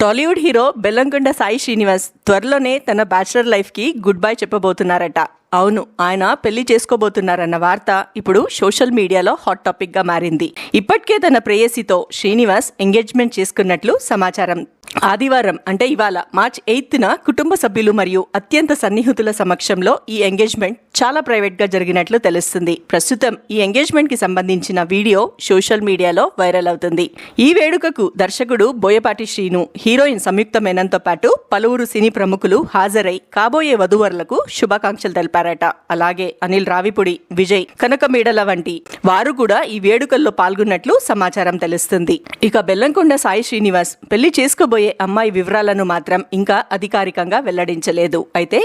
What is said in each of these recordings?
Tollywood hero Bellamkonda Sai Srinivas త్వరలోనే తన bachelor లైఫ్కి గుడ్ బై చెప్పబోతున్నారట. అవును, ఆయన పెళ్లి చేసుకోబోతున్నారన్న వార్త ఇప్పుడు సోషల్ మీడియాలో హాట్ టాపిక్ గా మారింది. ఇప్పటికే తన ప్రేయసితో శ్రీనివాస్ ఎంగేజ్మెంట్ చేసుకున్నట్లు సమాచారం. ఆదివారం అంటే ఇవాళ మార్చ్ 8న కుటుంబ సభ్యులు మరియు అత్యంత సన్నిహితుల సమక్షంలో ఈ ఎంగేజ్మెంట్ చాలా ప్రైవేట్ గా జరిగినట్లు తెలుస్తుంది. ప్రస్తుతం ఈ ఎంగేజ్మెంట్ కి సంబంధించిన వీడియో సోషల్ మీడియాలో వైరల్ అవుతుంది. ఈ వేడుకకు దర్శకుడు బోయపాటి శ్రీను, హీరోయిన్ సంయుక్త మేనన్తో పాటు పలువురు సినీ ప్రముఖులు హాజరై కాబోయే వధూవరులకు శుభాకాంక్షలు తెలిపారట. అలాగే అనిల్ రావిపూడి, విజయ్ కనకమేడల వంటి వారు కూడా ఈ వేడుకల్లో పాల్గొన్నట్లు సమాచారం తెలుస్తుంది. ఇక బెల్లంకొండ సాయి శ్రీనివాస్ పెళ్లి చేసుకోబోయే అమ్మాయి వివరాలను మాత్రం ఇంకా అధికారికంగా వెల్లడించలేదు. అయితే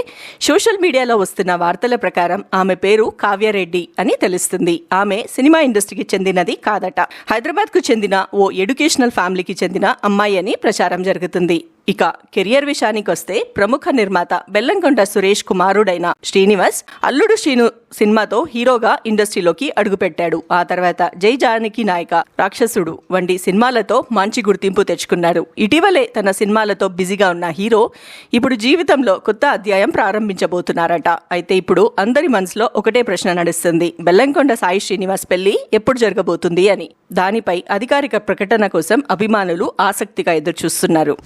సోషల్ మీడియాలో వస్తున్న వార్తల ప్రకారం ఆమె పేరు కావ్యారెడ్డి అని తెలుస్తుంది. ఆమె సినిమా ఇండస్ట్రీకి చెందినది కాదట. హైదరాబాద్ కు చెందిన ఓ ఎడ్యుకేషనల్ ఫ్యామిలీకి చెందిన అమ్మాయి అని ప్రచారం జరుగుతుంది. ఇక కెరియర్ విషయానికి వస్తే ప్రముఖ నిర్మాత బెల్లంకొండ సురేష్ కుమారుడైన శ్రీనివాస్ అల్లుడు శ్రీను సినిమాతో హీరోగా ఇండస్ట్రీలోకి అడుగుపెట్టాడు. ఆ తర్వాత జై జానకి నాయక, రాక్షసుడు వంటి సినిమాలతో మంచి గుర్తింపు తెచ్చుకున్నాడు. ఇటీవలే తన సినిమాలతో బిజీగా ఉన్న హీరో ఇప్పుడు జీవితంలో కొత్త అధ్యాయం ప్రారంభించబోతున్నారట. అయితే ఇప్పుడు అందరి మనసులో ఒకటే ప్రశ్న నడుస్తుంది: బెల్లంకొండ సాయి శ్రీనివాస్ పెళ్లి ఎప్పుడు జరగబోతుంది అని. దానిపై అధికారిక ప్రకటన కోసం అభిమానులు ఆసక్తిగా ఎదురుచూస్తున్నారు.